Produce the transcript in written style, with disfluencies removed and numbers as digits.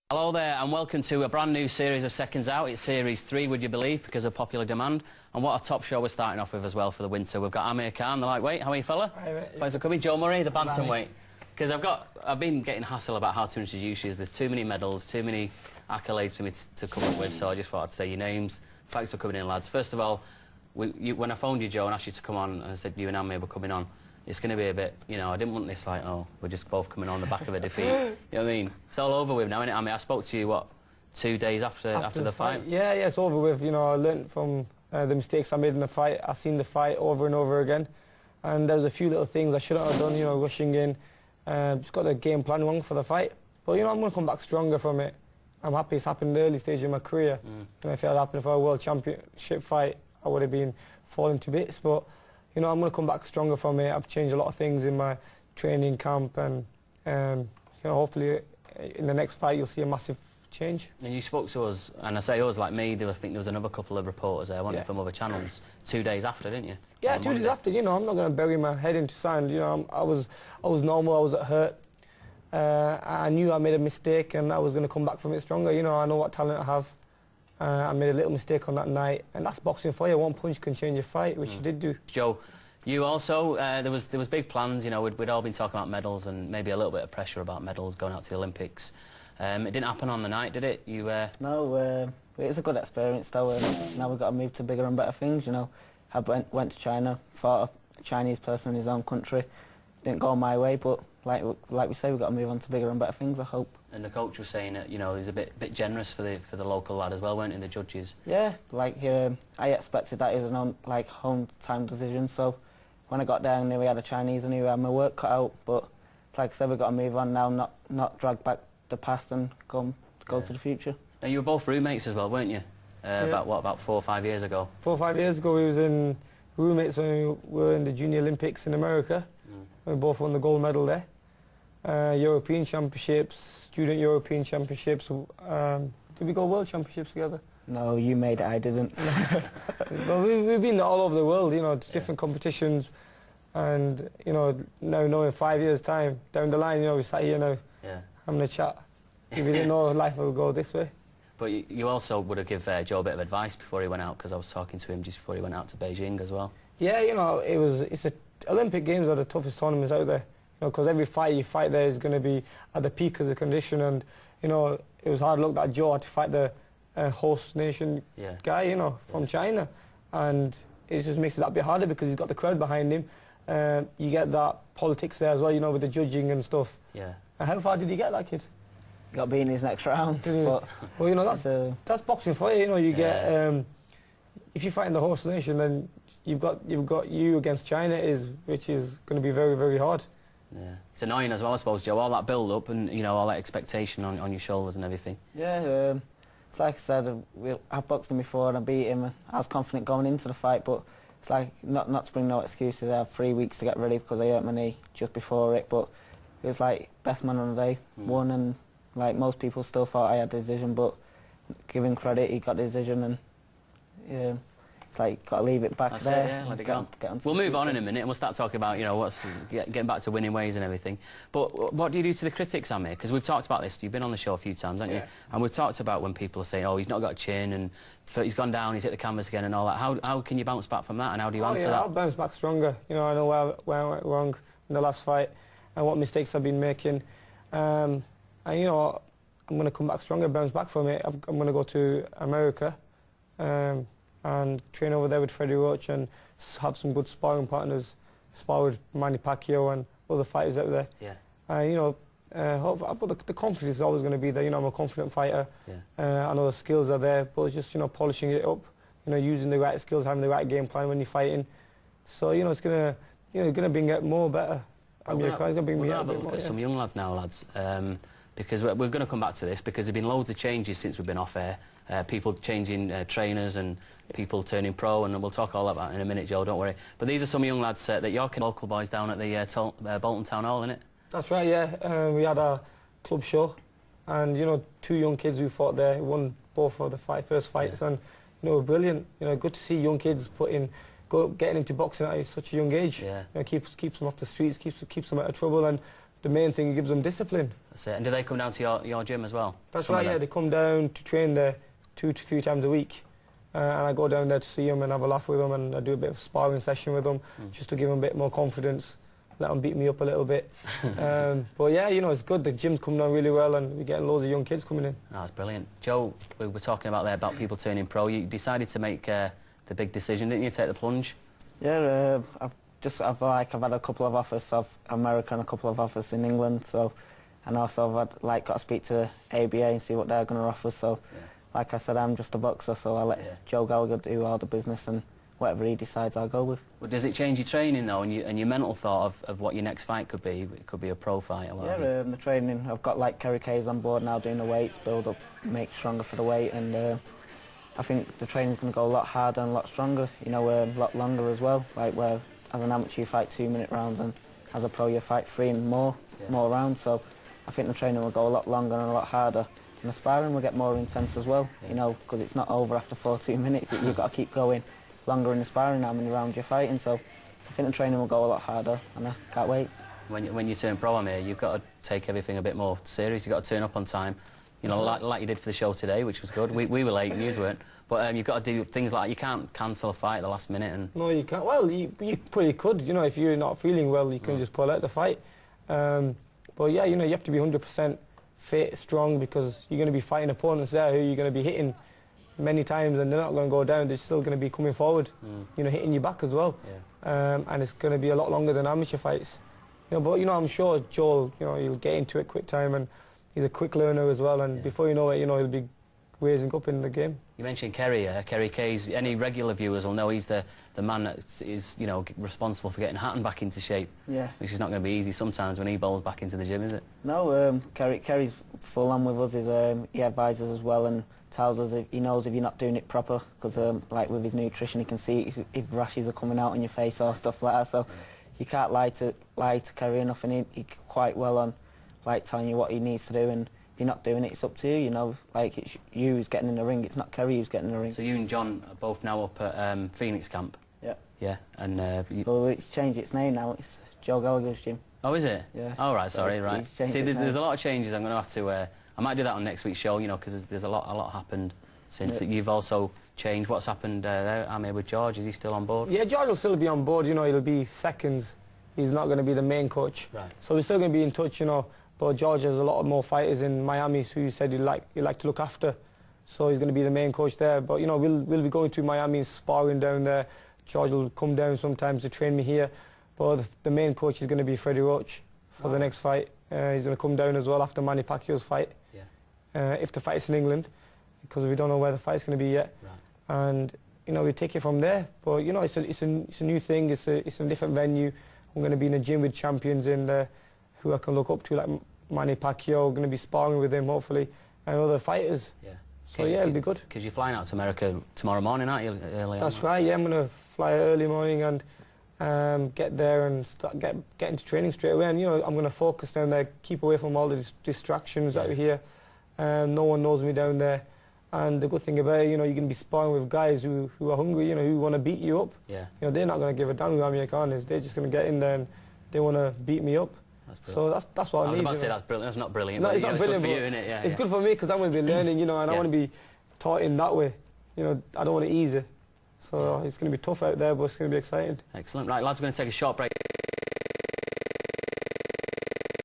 Hello there and welcome to a brand new series of Seconds Out. It's Series 3, would you believe, because of popular demand. And what a top show we're starting off with as well for the winter. We've got Amir Khan, the lightweight. How are you, fella? Hi, mate. Thanks for coming. Joe Murray, the bantamweight. Because I've been getting hassle about how to introduce you. There's too many medals, too many accolades for me to come up with, so I just thought I'd say your names. Thanks for coming in, lads. First of all, when I phoned you, Joe, and asked you to come on, and I said you and Amir were coming on, it's going to be a bit, you know, I didn't want this like, oh, we're just both coming on the back of a defeat. You know what I mean? It's all over with now, isn't it? I mean, I spoke to you, what, 2 days after the fight? Yeah, it's over with. You know, I learnt from the mistakes I made in the fight. I've seen the fight over and over again. And there was a few little things I shouldn't have done, you know, rushing in. Just got the game plan wrong for the fight. But, you know, I'm going to come back stronger from it. I'm happy it's happened in the early stage of my career. And if it had happened for a world championship fight, I would have been falling to bits. But, you know, I'm going to come back stronger from it. I've changed a lot of things in my training camp. And, you know, hopefully in the next fight you'll see a massive change. And you spoke to us, and I say us like me, I think there was another couple of reporters there, wasn't it, from other channels, 2 days after, didn't you? Yeah, 2 days after. You know, I'm not going to bury my head into sand. You know, I was normal, I was hurt. I knew I made a mistake and I was going to come back from it stronger. You know, I know what talent I have. I made a little mistake on that night, and that's boxing for you. One punch can change your fight, which you did do. Joe, you also, there was big plans, you know, we'd all been talking about medals and maybe a little bit of pressure about medals going out to the Olympics. It didn't happen on the night, did it? No, it's a good experience though. Now we've got to move to bigger and better things, you know. I went to China, fought a Chinese person in his own country. Didn't go my way, but like we say, we've got to move on to bigger and better things, I hope. And the coach was saying that, you know, he's a bit generous for the local lad as well, weren't he, the judges? Yeah, like I expected that. It was an home time decision, so when I got there I knew we had a Chinese, I knew I had my work cut out, but like I said, we've got to move on now, not drag back the past and go to the future. Now, you were both roommates as well, weren't you? About 4 or 5 years ago? 4 or 5 years ago we was in roommates when we were in the Junior Olympics in America. We both won the gold medal there. European Championships, Student European Championships. Did we go World Championships together? No, you made it, I didn't. But we've been all over the world, you know, to different competitions. And, you know, now in 5 years' time, down the line, you know, we sat here now having a chat. If we didn't know life would go this way. But you also would have given Joe a bit of advice before he went out, because I was talking to him just before he went out to Beijing as well. Yeah, you know, Olympic Games are the toughest tournaments out there. You know, because every fight you fight there is going to be at the peak of the condition, and you know it was hard luck that Joe had to fight the host nation guy, you know, from China, and it just makes it that bit harder because he's got the crowd behind him. You get that politics there as well, you know, with the judging and stuff. Yeah. And how far did he get, that kid? Got beat in his next round. Well, you know, that's boxing for you. You know, you get if you fight in the host nation, then you've got you against China, which is going to be very, very hard. Yeah, it's annoying as well, I suppose, Joe, all that build-up and, you know, all that expectation on your shoulders and everything. Yeah, it's like I said, I boxed him before and I beat him. I was confident going into the fight, but it's like, not to bring no excuses, I had 3 weeks to get ready because I hurt my knee just before it, but it was like, best man on the day, won, and like most people still thought I had the decision, but give him credit, he got the decision, and yeah. Like, got to leave it back there. Let it go. We'll move on in a minute and we'll start talking about, you know, getting back to winning ways and everything. But what do you do to the critics, Amir? Because we've talked about this. You've been on the show a few times, haven't you? And we've talked about when people are saying, oh, he's not got a chin and he's gone down, he's hit the canvas again and all that. How can you bounce back from that, and how do you answer that? I'll bounce back stronger. You know, I know where I went wrong in the last fight and what mistakes I've been making. And, you know, I'm going to come back stronger, bounce back from it. I'm going to go to America. And train over there with Freddie Roach and have some good sparring partners, spar with Manny Pacquiao and other fighters out there. Yeah. You know, I've got the confidence is always going to be there. You know, I'm a confident fighter. Yeah. I know the skills are there, but it's just, you know, polishing it up. You know, using the right skills, having the right game plan when you're fighting. So, you know, it's gonna bring it more better. Amir Khan's gonna bring me out a bit more. Look at some young lads now, lads. Because we're going to come back to this, because there have been loads of changes since we've been off air. People changing trainers and people turning pro, and we'll talk all about that in a minute, Joe, don't worry. But these are some young lads that you're local boys down at the Bolton Town Hall, innit? That's right, yeah. We had a club show, and, you know, 2 young kids who fought there, won both of the first fights, and, you know, brilliant. You know, good to see young kids getting into boxing at such a young age. Yeah. You know, keeps them off the streets, keeps them out of trouble, and the main thing, it gives them discipline. That's it. And do they come down to your gym as well? That's right, yeah. They come down to train there 2 to 3 times a week. And I go down there to see them and have a laugh with them, and I do a bit of sparring session with them, just to give them a bit more confidence, let them beat me up a little bit. But yeah, you know, it's good. The gym's coming on really well, and we're getting loads of young kids coming in. Oh, that's brilliant. Joe, we were talking about there about people turning pro. You decided to make the big decision, didn't you? Take the plunge. Yeah, I've had a couple of offers of America and a couple of offers in England. So, and also I've had, got to speak to ABA and see what they're going to offer. So. Yeah. Like I said, I'm just a boxer, so I'll let Joe Gallagher do all the business, and whatever he decides, I'll go with. Well, does it change your training, though, and your mental thought of what your next fight could be? It could be a pro fight or whatever. Yeah, the training, I've got Kerry Kay's on board now doing the weights, build up, make stronger for the weight, and I think the training's going to go a lot harder and a lot stronger, you know, a lot longer as well. Like where as an amateur you fight 2-minute rounds, and as a pro you fight 3 and more rounds, so I think the training will go a lot longer and a lot harder. And the sparring will get more intense as well, you know, because it's not over after 2 minutes. You've got to keep going longer in the sparring how many rounds you're fighting. So I think the training will go a lot harder, and I can't wait. When you turn pro, Amir, you've got to take everything a bit more serious. You've got to turn up on time, you know, like you did for the show today, which was good. We were late, and you weren't. But you've got to do things like, you can't cancel a fight at the last minute. And no, you can't. Well, you probably could. You know, if you're not feeling well, you can just pull out the fight. But yeah, you know, you have to be 100% fit, strong, because you're going to be fighting opponents there who you're going to be hitting many times, and they're not going to go down. They're still going to be coming forward, you know, hitting you back as well. Yeah. And it's going to be a lot longer than amateur fights. You know, but you know, I'm sure Joel, you know, he'll get into it quick time, and he's a quick learner as well. And before you know it, you know, he'll be raising up in the game. You mentioned Kerry, Kerry Kay's. Any regular viewers will know he's the man that is, you know, responsible for getting Hatton back into shape. Yeah. Which is not going to be easy sometimes when he bowls back into the gym, is it? No, Kerry's full on with us. He advises as well and tells us he knows if you're not doing it proper, because like with his nutrition, he can see if rashes are coming out on your face or stuff like that. So you can't lie to Kerry enough, and he quite well on like telling you what he needs to do, and if you're not doing it, it's up to you, you know, like it's you who's getting in the ring, it's not Kerry who's getting in the ring. So you and John are both now up at Phoenix Camp? Yeah. Yeah, and... well, it's changed its name now, it's Joe Gallagher's gym. Oh, is it? Yeah. Oh, right, sorry, right. See, there's a lot of changes. I'm going to have to... I might do that on next week's show, you know, because there's a lot happened since. You've also changed. What's happened there, Amir, with George? Is he still on board? Yeah, George will still be on board, you know, he'll be seconds. He's not going to be the main coach. Right. So we're still going to be in touch, you know. But George has a lot more fighters in Miami who he said he'd like to look after. So he's going to be the main coach there. But, you know, we'll be going to Miami and sparring down there. George will come down sometimes to train me here. But the main coach is going to be Freddie Roach for the next fight. He's going to come down as well after Manny Pacquiao's fight. Yeah. If the fight's in England, because we don't know where the fight's going to be yet. Right. And, you know, we take it from there. But, you know, it's a new thing. It's a different venue. We're going to be in a gym with champions in there who I can look up to, like Manny Pacquiao. Going to be sparring with him, hopefully, and other fighters. Yeah. So yeah, it'll be good. Because you're flying out to America tomorrow morning, aren't you? Early That's right. Yeah, I'm going to fly early morning and get there and get into training straight away. And you know, I'm going to focus down there, keep away from all the distractions that are here. No one knows me down there. And the good thing about it, you know, you're going to be sparring with guys who are hungry, you know, who want to beat you up. Yeah. You know, they're not going to give a damn who Amir Khan is. They're just going to get in there and they want to beat me up. So that's what I need. I was about to say that's brilliant. That's not brilliant. No, but it's not brilliant. It's good for you, isn't it? Yeah, it's good for me because I'm going to be learning, you know, and I want to be taught in that way. You know, I don't want to ease it. So it's going to be tough out there, but it's going to be exciting. Excellent. Right, lads, we're going to take a short break.